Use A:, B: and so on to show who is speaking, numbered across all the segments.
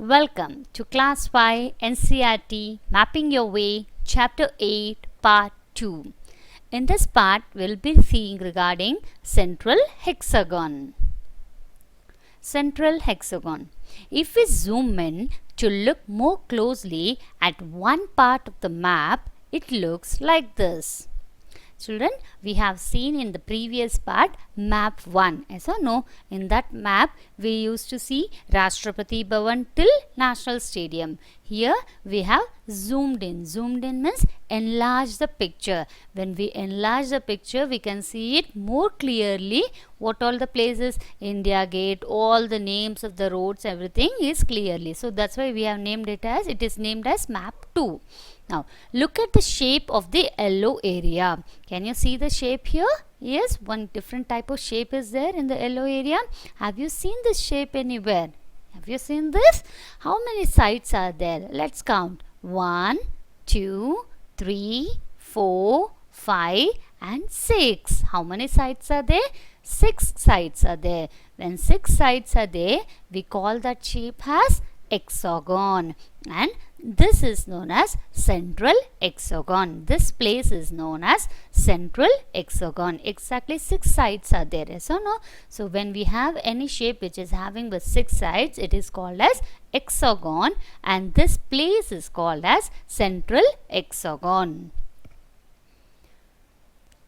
A: Welcome to Class 5 NCERT Mapping Your Way Chapter 8 Part 2. In this part, we'll be seeing regarding central hexagon. Central hexagon. If we zoom in to look more closely at one part of the map, it looks like this. Children, we have seen in the previous part map 1. Yes or no? In that map, we used to see Rashtrapati Bhavan till National Stadium. Here we have zoomed in. Zoomed in means enlarge the picture. When we enlarge the picture, we can see it more clearly. What all the places, India Gate, all the names of the roads, everything is clearly. So that's why we have named it as, it is named as map 2. Now, look at the shape of the yellow area. Can you see the shape here? Yes, one different type of shape is there in the yellow area. Have you seen this shape anywhere? Have you seen this? How many sides are there? Let's count. 1, 2, 3, 4, 5 and 6. How many sides are there? 6 sides are there. When 6 sides are there, we call that shape as hexagon, and this is known as central hexagon. This place is known as central hexagon. Exactly 6 sides are there, yes or no? So when we have any shape which is having the 6 sides, it is called as hexagon, and this place is called as central hexagon.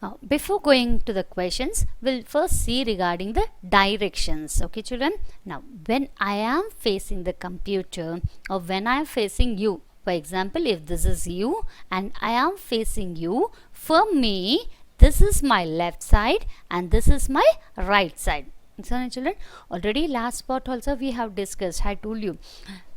A: Now, before going to the questions, we'll first see regarding the directions. Okay, children. Now, when I am facing the computer or when I am facing you, for example, if this is you and I am facing you, for me, this is my left side and this is my right side. So, children, already last part also we have discussed. I told you,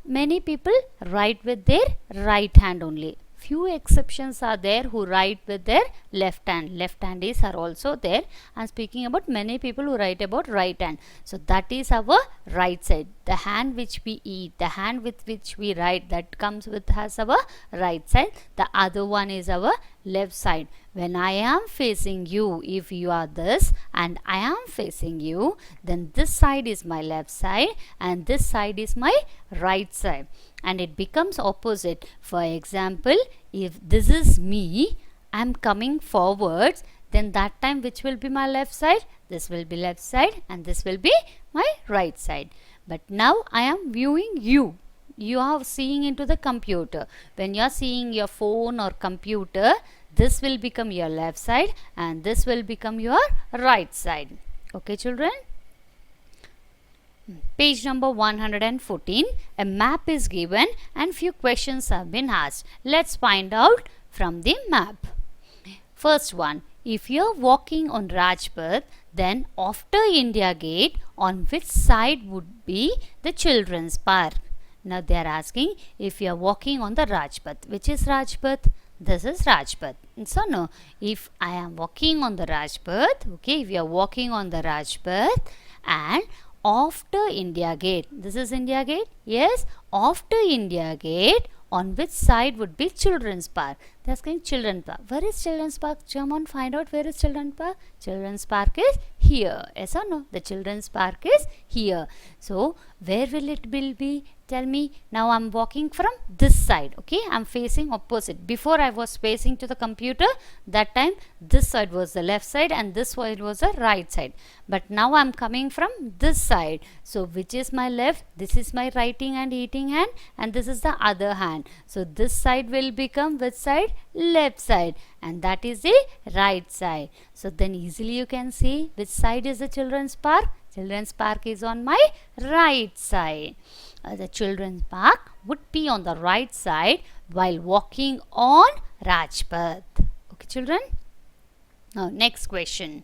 A: many people write with their right hand only. Few exceptions are there who write with their left hand. Left-handers are also there. I am speaking about many people who write about right hand. So that is our right side. The hand which we eat, the hand with which we write, that comes with as our right side. The other one is our left side. When I am facing you, if you are this and I am facing you, then this side is my left side and this side is my right side. And it becomes opposite. For example, if this is me, I am coming forwards, then that time which will be my left side? This will be left side and this will be my right side. But now I am viewing you. You are seeing into the computer. When you are seeing your phone or computer, this will become your left side and this will become your right side. Okay, children? Page number 114, a map is given and few questions have been asked. Let's find out from the map. First one, if you are walking on Rajpath, then after India Gate, on which side would be the children's park? Now they are asking if you are walking on the Rajpath. Which is Rajpath? This is Rajpath. So no, if I am walking on the Rajpath, okay, if you are walking on the Rajpath and after India Gate, this is India Gate, yes, after India Gate, on which side would be children's park? They are asking children's park. Where is children's park? Come on, find out where is children's park. Children's park is here. Yes or no? The children's park is here. So where will it be? Tell me. Now I am walking from this side. Okay, I am facing opposite. Before I was facing to the computer, that time this side was the left side and this side was the right side. But now I am coming from this side. So which is my left? This is my writing and eating hand and this is the other hand. So this side will become which side? Left side, and that is the right side. So then easily you can see which side is the children's park. Children's park is on my right side. The children's park would be on the right side while walking on Rajpath. Okay, children. Now next question.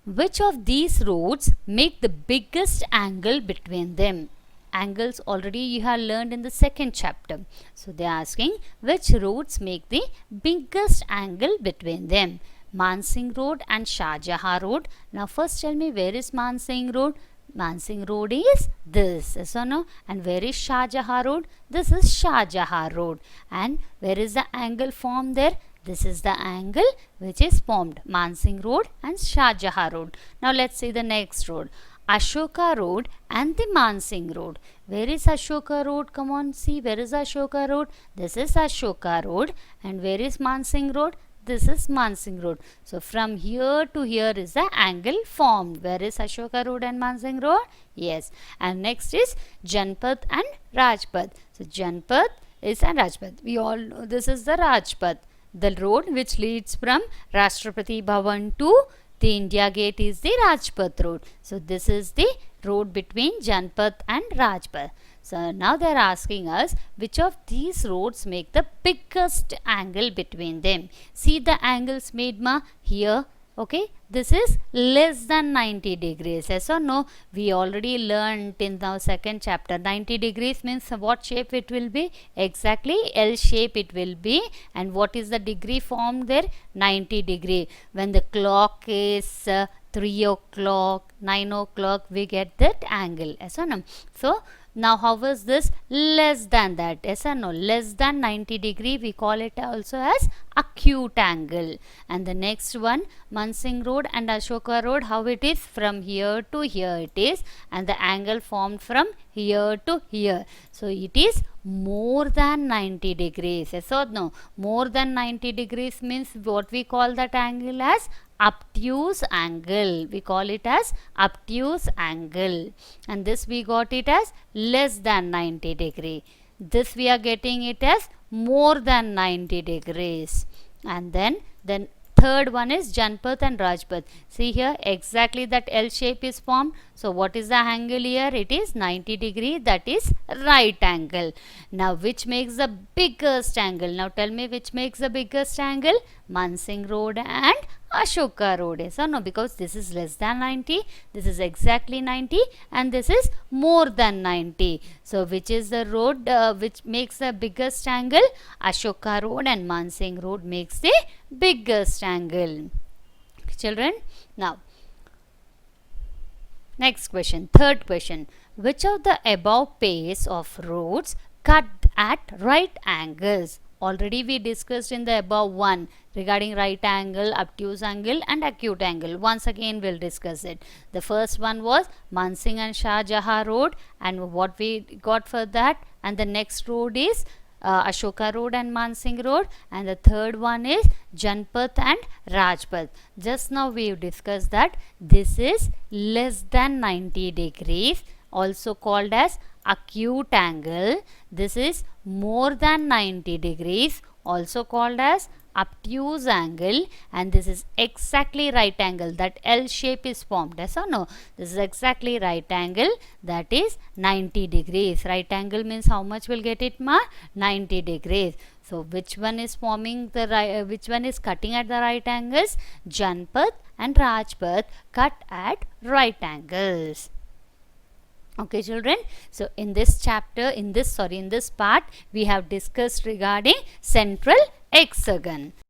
A: Which of these roads make the biggest angle between them? Angles already you have learned in the second chapter. So they are asking which roads make the biggest angle between them. Mansingh Road and Shah Jahan Road. Now first tell me, where is Mansingh Road? Mansingh Road is this, yes or no? And where is Shah Jahan Road? This is Shah Jahan Road. And where is the angle formed there? This is the angle which is formed, Mansingh Road and Shah Jahan Road. Now let's see the next road. Ashoka Road and the Mansingh Road. Where is Ashoka Road? Come on, see, where is Ashoka Road? This is Ashoka Road. And where is Mansingh Road? This is Mansingh Road. So from here to here is the angle formed. Where is Ashoka Road and Mansingh Road? Yes. And next is Janpath and Rajpath. So Janpath is and Rajpath. We all know this is the Rajpath. The road which leads from Rashtrapati Bhavan to the India Gate is the Rajpath Road. So this is the road between Janpath and Rajpath. So now they are asking us which of these roads make the biggest angle between them. See the angles made here. Okay, this is less than 90 degrees. Yes or no? We already learned in the second chapter. 90 degrees means what shape it will be? Exactly L shape it will be. And what is the degree formed there? 90 degree. When the clock is 3 o'clock, 9 o'clock, we get that angle. Yes or no? So now how is this? Less than that. Yes or no? Less than 90 degree, we call it also as acute angle. And the next one, Mansingh Road and Ashoka Road, how it is? From here to here it is. And the angle formed from here to here. So it is more than 90 degrees. Yes or no? More than 90 degrees means what we call that angle as? Obtuse angle. We call it as obtuse angle. And this we got it as less than 90 degree. This we are getting it as more than 90 degrees. And then third one is Janpath and Rajpath. See here exactly that L shape is formed. So what is the angle here? It is 90 degree, that is right angle. Now which makes the biggest angle? Now tell me which makes the biggest angle? Mansingh Road and Ashoka Road. Yes or no? Because this is less than 90, this is exactly 90 and this is more than 90. So which is the road which makes the biggest angle? Ashoka Road and Mansingh Road makes the biggest angle. Children, now next question, third question. Which of the above pairs of roads cut at right angles? Already we discussed in the above one regarding right angle, obtuse angle and acute angle. Once again we'll discuss it. The first one was Mansingh and Shah Jahan Road, and what we got for that. And the next road is Ashoka Road and Mansingh Road, and the third one is Janpath and Rajpath. Just now we have discussed that this is less than 90 degrees, also called as acute angle. This is more than 90 degrees, also called as obtuse angle, and this is exactly right angle, that L shape is formed. Yes or no? This is exactly right angle, that is 90 degrees. Right angle means how much will get it 90 degrees. So which one is forming the right, which one is cutting at the right angles? Janpath and Rajpath cut at right angles. Okay children, so in this chapter, in this part we have discussed regarding central hexagon.